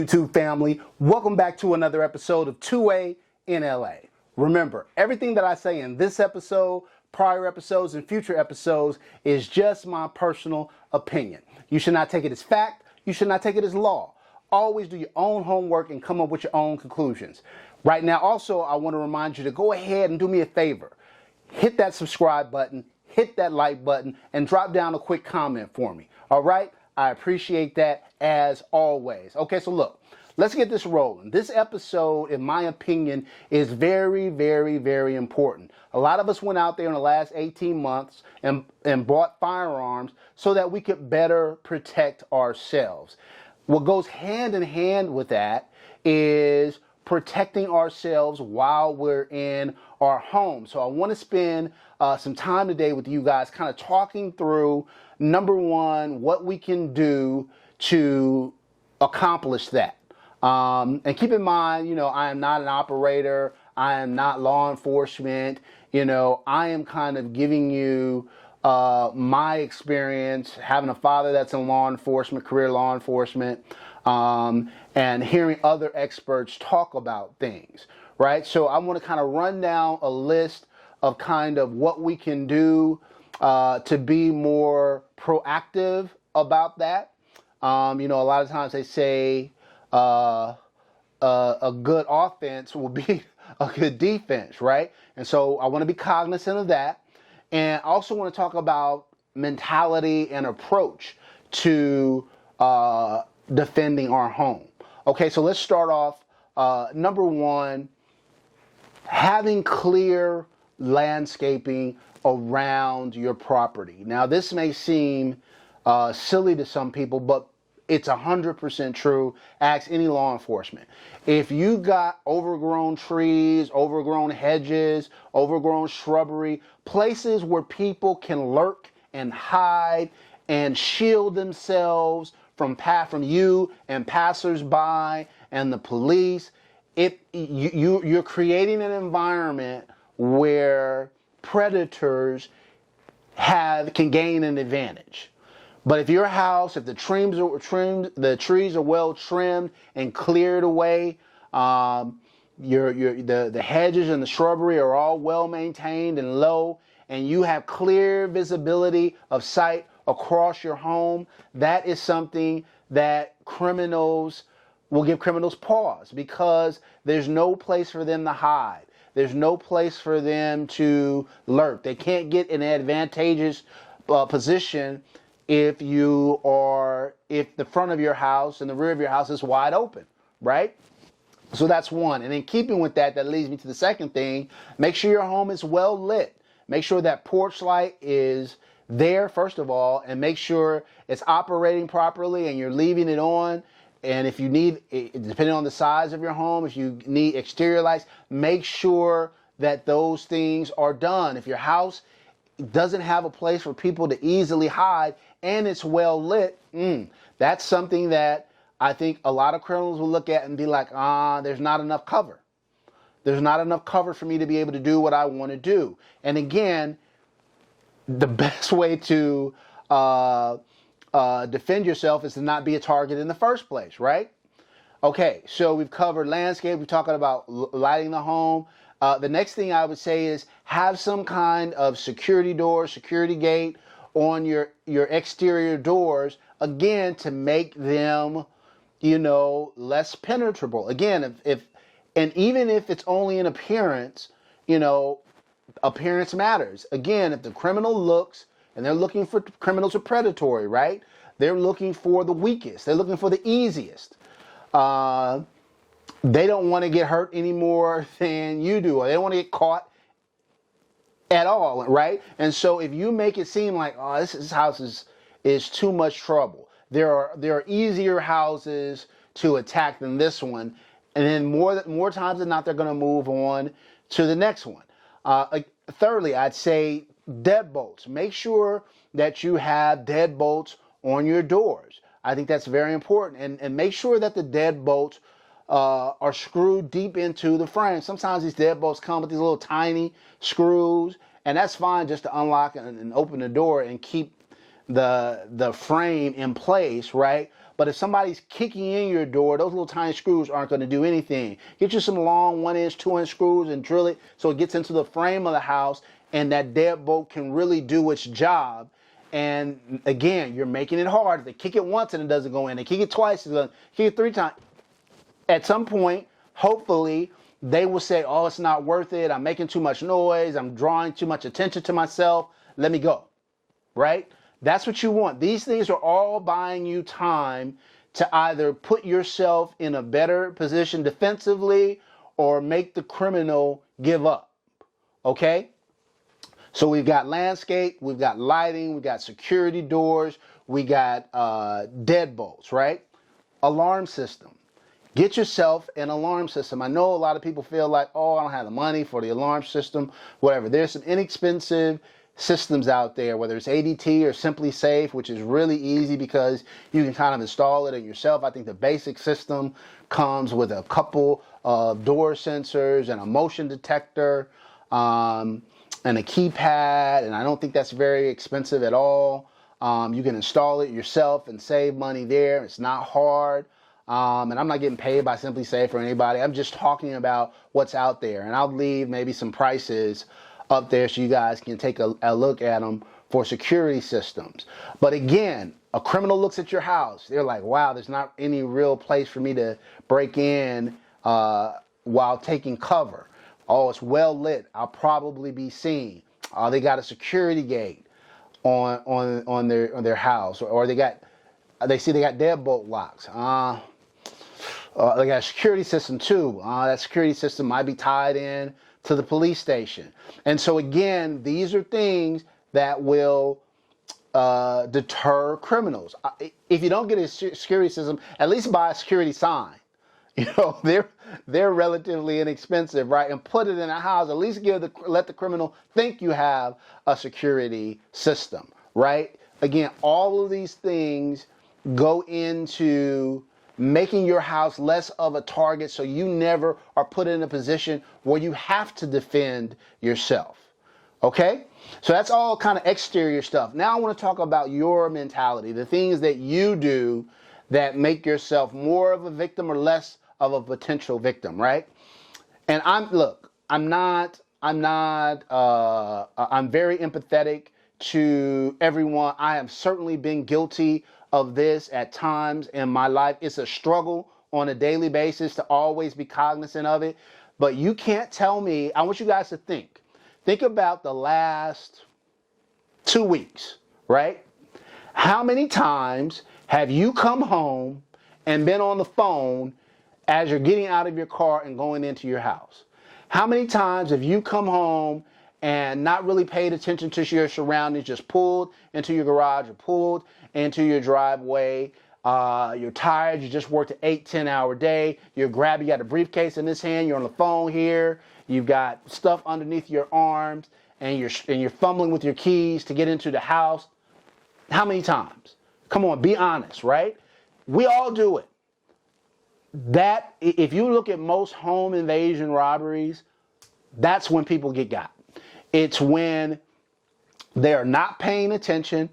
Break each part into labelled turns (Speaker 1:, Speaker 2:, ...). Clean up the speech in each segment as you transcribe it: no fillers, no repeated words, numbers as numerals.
Speaker 1: YouTube family? Welcome back to another episode of 2A-N-LA. Remember, everything that I say in this episode, prior episodes, and future episodes is just my personal opinion. You should not take it as fact. You should not take it as law. Always do your own homework and come up with your own conclusions. Right now, also, I want to remind you to go ahead and do me a favor. Hit that subscribe button, hit that like button, and drop down a quick comment for me. All right? I appreciate that as always. Okay, so look, let's get this rolling. This episode, in my opinion, is very, very, very important. A lot of us went out there in the last 18 months and bought firearms so that we could better protect ourselves. What goes hand in hand with that is protecting ourselves while we're in our home. So I want to spend some time today with you guys kind of talking through, number one, what we can do to accomplish that. And keep in mind, you know, I am not an operator. I am not law enforcement. You know, I am kind of giving you my experience, having a father that's in law enforcement, career law enforcement, and hearing other experts talk about things, right? So I want to kind of run down a list of kind of what we can do to be more proactive about that. You know, a lot of times they say a good offense will be a good defense, right? And so I want to be cognizant of that. And I also want to talk about mentality and approach to defending our home. Okay, so let's start off. Number one, having clear landscaping around your property. Now, this may seem silly to some people, but it's 100% true. Ask any law enforcement. If you got overgrown trees, overgrown hedges, overgrown shrubbery, places where people can lurk and hide and shield themselves from you and passersby and the police, you're creating an environment where predators can gain an advantage. But if your house, if the trees are well trimmed and cleared away, the hedges and the shrubbery are all well maintained and low, and you have clear visibility of sight across your home, that is something that will give criminals pause, because there's no place for them to hide. There's no place for them to lurk. They can't get in an advantageous position if the front of your house and the rear of your house is wide open, right? So that's one. And in keeping with that, that leads me to the second thing. Make sure your home is well lit. Make sure that porch light is there, first of all, and make sure it's operating properly and you're leaving it on. And if you need, depending on the size of your home, if you need exterior lights, make sure that those things are done. If your house doesn't have a place for people to easily hide and it's well lit, that's something that I think a lot of criminals will look at and be like, there's not enough cover. There's not enough cover for me to be able to do what I want to do. And again, the best way to defend yourself is to not be a target in the first place, right? Okay, so we've covered landscape. We're talking about lighting the home. The next thing I would say is have some kind of security door, security gate on your exterior doors, again, to make them, you know, less penetrable. Again, and even if it's only an appearance, you know, appearance matters. Again, if the criminal looks, and they're looking for, criminals are predatory, right? They're looking for the weakest. They're looking for the easiest. They don't want to get hurt any more than you do, or they don't want to get caught at all, right? And so if you make it seem like, this house is too much trouble, there are easier houses to attack than this one, and then more times than not, they're going to move on to the next one. Thirdly, I'd say deadbolts. Make sure that you have deadbolts on your doors. I think that's very important, and make sure that the deadbolts are screwed deep into the frame. Sometimes these deadbolts come with these little tiny screws, and that's fine just to unlock and open the door and keep the frame in place, right? But if somebody's kicking in your door, those little tiny screws aren't going to do anything. Get you some long 1-inch, 2-inch screws and drill it so it gets into the frame of the house, and that deadbolt can really do its job. And again, you're making it hard. They kick it once and it doesn't go in. They kick it twice, it's going to kick it 3 times. At some point, hopefully, they will say, oh, it's not worth it. I'm making too much noise. I'm drawing too much attention to myself. Let me go, right? That's what you want. These things are all buying you time to either put yourself in a better position defensively or make the criminal give up, okay? So we've got landscape, we've got lighting, we've got security doors, we got deadbolts, right? Alarm system. Get yourself an alarm system. I know a lot of people feel like, oh, I don't have the money for the alarm system, whatever. There's some inexpensive systems out there, whether it's ADT or Simply Safe, which is really easy because you can kind of install it yourself. I think the basic system comes with a couple of door sensors and a motion detector and a keypad, and I don't think that's very expensive at all. You can install it yourself and save money there. It's not hard. And I'm not getting paid by Simply Safe or anybody. I'm just talking about what's out there. And I'll leave maybe some prices up there so you guys can take a look at them for security systems. But again, a criminal looks at your house. They're like, wow, there's not any real place for me to break in while taking cover. Oh, it's well lit. I'll probably be seen. They got a security gate on their house, or they see they got deadbolt locks. They got a security system too. That security system might be tied in to the police station. And so again, these are things that will deter criminals. If you don't get a security system, at least buy a security sign. You know, they're relatively inexpensive, right? And put it in a house. At least let the criminal think you have a security system, right? Again, all of these things go into making your house less of a target, so you never are put in a position where you have to defend yourself. Okay? So that's all kind of exterior stuff. Now I want to talk about your mentality, the things that you do that make yourself more of a victim or less of a potential victim, right? And I'm very empathetic to everyone. I have certainly been guilty of this at times in my life. It's a struggle on a daily basis to always be cognizant of it. But you can't tell me, I want you guys to think about the last 2 weeks, right? How many times have you come home and been on the phone as you're getting out of your car and going into your house? How many times have you come home and not really paid attention to your surroundings, just pulled into your garage or pulled into your driveway? You're tired, you just worked an 8-10 hour day, you got a briefcase in this hand, you're on the phone here, you've got stuff underneath your arms, and you're fumbling with your keys to get into the house. How many times? Come on, be honest, right? We all do it. That, if you look at most home invasion robberies, that's when people get got. It's when they're not paying attention,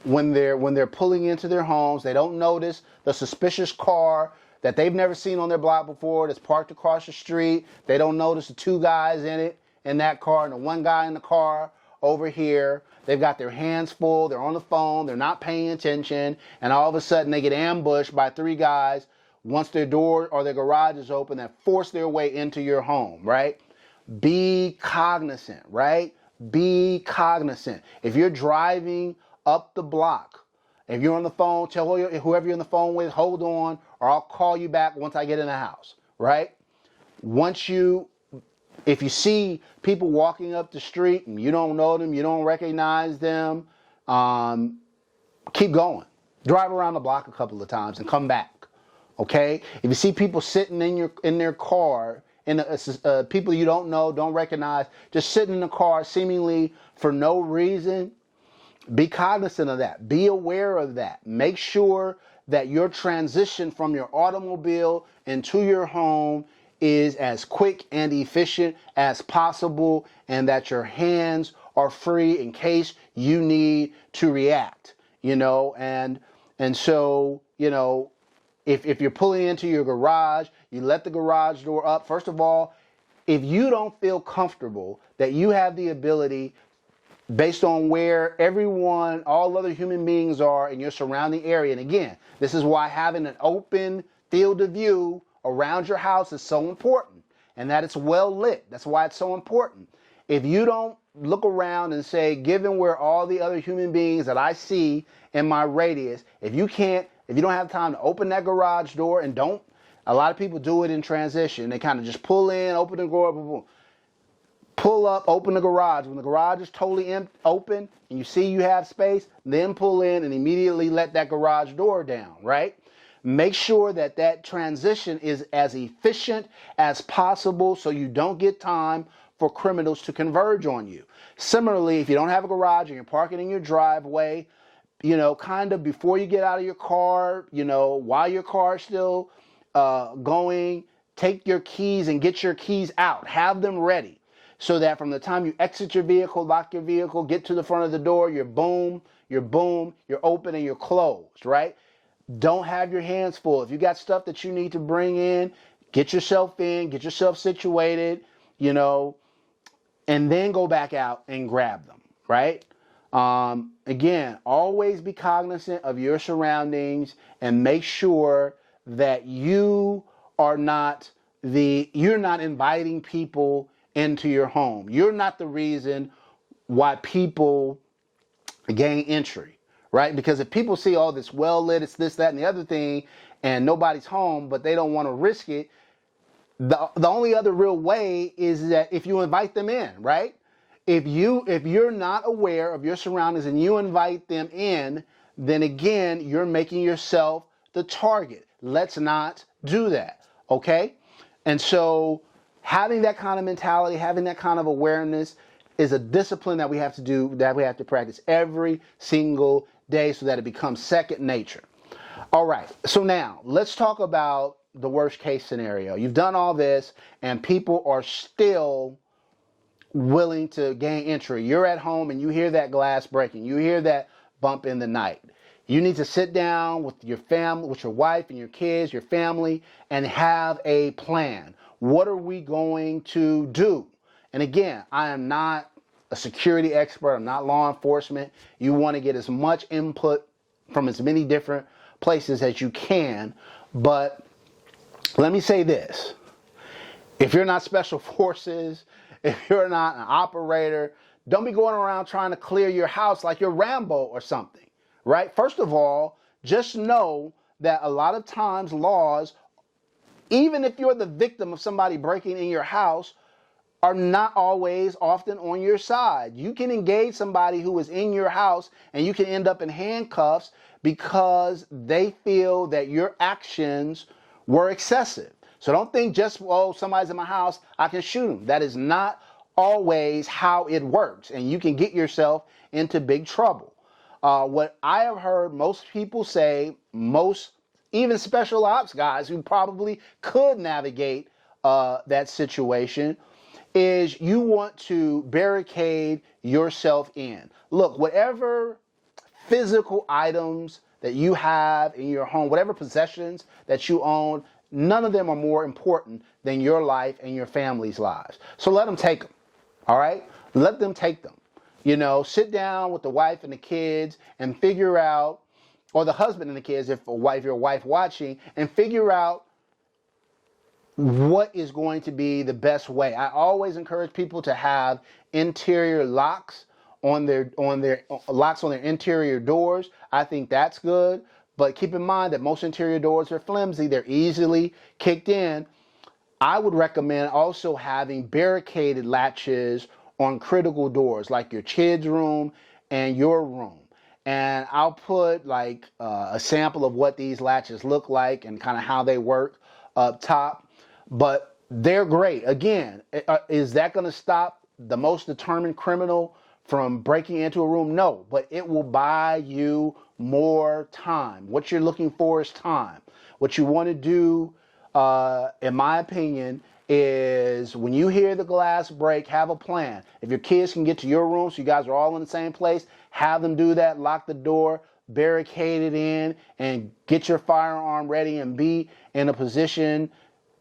Speaker 1: when they're pulling into their homes, they don't notice the suspicious car that they've never seen on their block before that's parked across the street. They don't notice the 2 guys in that car and the 1 guy in the car over here. They've got their hands full, they're on the phone, they're not paying attention, and all of a sudden they get ambushed by 3 guys once their door or their garage is open that force their way into your home, right? Be cognizant, right? Be cognizant. If you're driving up the block, if you're on the phone, tell whoever you're on the phone with, hold on, or I'll call you back once I get in the house, right? If you see people walking up the street and you don't know them, you don't recognize them, keep going. Drive around the block a couple of times and come back, okay? If you see people sitting in their car, people you don't know, don't recognize, just sitting in the car seemingly for no reason, be cognizant of that. Be aware of that. Make sure that your transition from your automobile into your home is as quick and efficient as possible, and that your hands are free in case you need to react. and so, if you're pulling into your garage, you let the garage door up. First of all, if you don't feel comfortable that you have the ability, based on where everyone, all other human beings are in your surrounding area, and again, this is why having an open field of view around your house is so important, and that it's well lit. That's why it's so important. If you don't look around and say, given where all the other human beings that I see in my radius, if you don't have time to open that garage door, and a lot of people do it in transition. They kind of just pull in, open the door, boom, boom, pull up, open the garage. When the garage is totally open and you see you have space, then pull in and immediately let that garage door down, right? Make sure that that transition is as efficient as possible so you don't get time for criminals to converge on you. Similarly, if you don't have a garage and you're parking in your driveway, kind of before you get out of your car, while your car is still going, take your keys and get your keys out. Have them ready so that from the time you exit your vehicle, lock your vehicle, get to the front of the door, you're open and you're closed, right? Don't have your hands full. If you got stuff that you need to bring in, get yourself situated, and then go back out and grab them, right? Again, always be cognizant of your surroundings and make sure that you're not inviting people into your home. You're not the reason why people gain entry, right? Because if people see all this well lit, it's this, that, and the other thing, and nobody's home, but they don't want to risk it, the only other real way is that if you invite them in, right? If you're not aware of your surroundings and you invite them in, then again, you're making yourself the target. Let's not do that, okay? And so having that kind of mentality, having that kind of awareness is a discipline that we have to practice every single day so that it becomes second nature. All right, so now let's talk about the worst case scenario. You've done all this and people are still willing to gain entry. You're at home and you hear that glass breaking. You hear that bump in the night. You need to sit down with your family, with your wife and your kids, your family, and have a plan. What are we going to do? And again, I am not a security expert. I'm not law enforcement. You want to get as much input from as many different places as you can. But let me say this. If you're not special forces, if you're not an operator, don't be going around trying to clear your house like you're Rambo or something, right? First of all, just know that a lot of times laws, even if you're the victim of somebody breaking in your house, are not always often on your side. You can engage somebody who is in your house and you can end up in handcuffs because they feel that your actions were excessive. So don't think just, somebody's in my house, I can shoot them. That is not always how it works, and you can get yourself into big trouble. What I have heard most people say, even special ops guys who probably could navigate that situation, is you want to barricade yourself in. Look, whatever physical items that you have in your home, whatever possessions that you own, none of them are more important than your life and your family's lives. So let them take them, all right? Let them take them. Sit down with the wife and the kids and figure out, or the husband and the kids, if you're a wife watching, and figure out what is going to be the best way. I always encourage people to have interior locks on their interior doors. I think that's good. But keep in mind that most interior doors are flimsy. They're easily kicked in. I would recommend also having barricaded latches on critical doors, like your kids' room and your room. And I'll put like a sample of what these latches look like and kind of how they work up top. But they're great. Again, is that going to stop the most determined criminal from breaking into a room? No, but it will buy you more time. What you're looking for is time. What you want to do, in my opinion, is when you hear the glass break, have a plan. If your kids can get to your room so you guys are all in the same place, have them do that, lock the door, barricaded in and get your firearm ready and be in a position,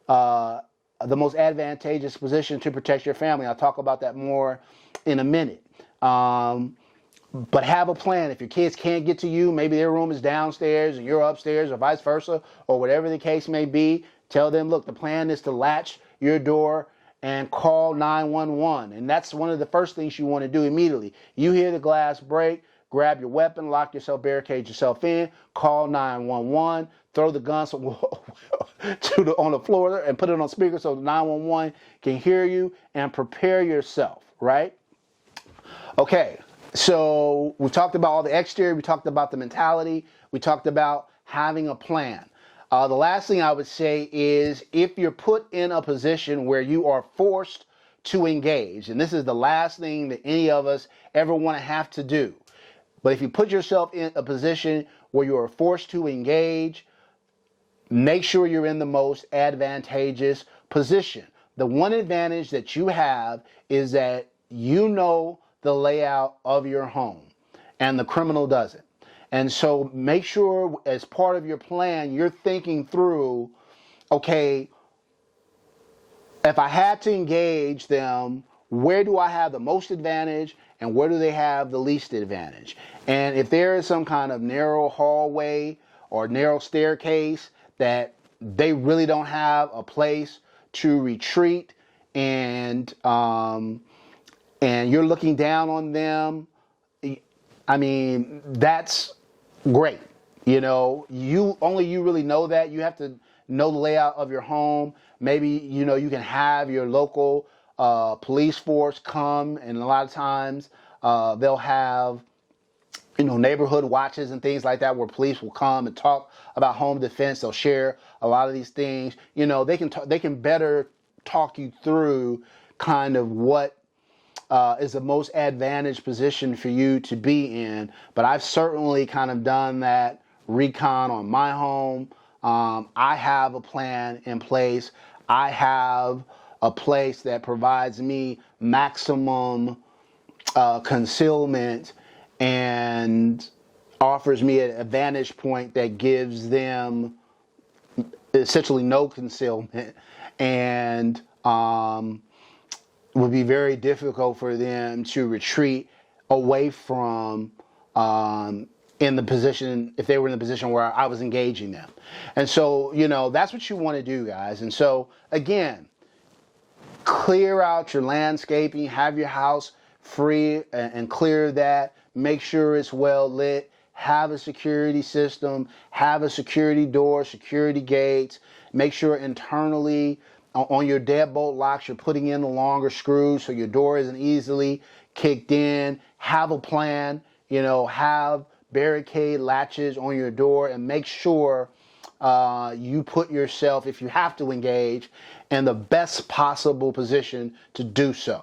Speaker 1: the most advantageous position to protect your family. I'll talk about that more in a minute. But have a plan. If your kids can't get to you, maybe their room is downstairs and you're upstairs, or vice versa, or whatever the case may be, tell them, look, the plan is to latch your door and call 911. And that's one of the first things you want to do immediately. You hear the glass break, grab your weapon, lock yourself, barricade yourself in, call 911, throw the gun on the floor and put it on speaker so 911 can hear you, and prepare yourself, right? Okay. So we talked about all the exterior, we talked about the mentality, we talked about having a plan. The last thing I would say is, if you're put in a position where you are forced to engage, and this is the last thing that any of us ever want to have to do, but if you put yourself in a position where you are forced to engage, make sure you're in the most advantageous position. The one advantage that you have is that you know the layout of your home, and the criminal doesn't. And so make sure, as part of your plan, you're thinking through, okay, if I had to engage them, where do I have the most advantage and where do they have the least advantage? And if there is some kind of narrow hallway or narrow staircase that they really don't have a place to retreat, and you're looking down on them, I mean, that's great. You know, you really know that. You have to know the layout of your home. Maybe, you know, you can have your local police force come, and a lot of times they'll have, you know, neighborhood watches and things like that, where police will come and talk about home defense. They'll share a lot of these things. You know, they can better talk you through kind of what is the most advantaged position for you to be in. But I've certainly kind of done that recon on my home. I have a plan in place. I have a place that provides me maximum concealment and offers me an vantage point that gives them essentially no concealment, and would be very difficult for them to retreat away from in the position, if they were in the position where I was engaging them. And so, you know, that's what you want to do, guys. And so, again, clear out your landscaping, have your house free and clear that, make sure it's well lit, have a security system, have a security door, security gates, make sure internally on your deadbolt locks you're putting in the longer screws so your door isn't easily kicked in. Have a plan, you know, have barricade latches on your door, and make sure you put yourself, if you have to engage, in the best possible position to do so.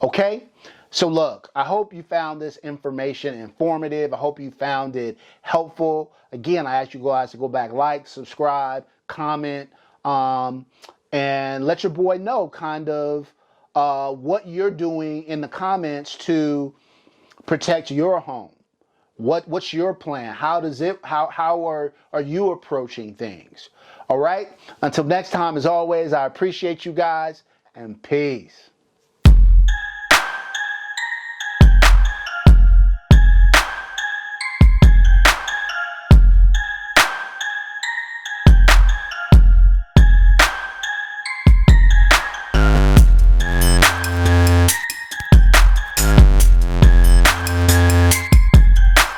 Speaker 1: Okay? So look, I hope you found this information informative. I hope you found it helpful. Again, I ask you guys to go back, like, subscribe, comment, and let your boy know kind of what you're doing in the comments to protect your home. What's your plan? How are you approaching things? All right? Until next time, as always, I appreciate you guys, and peace.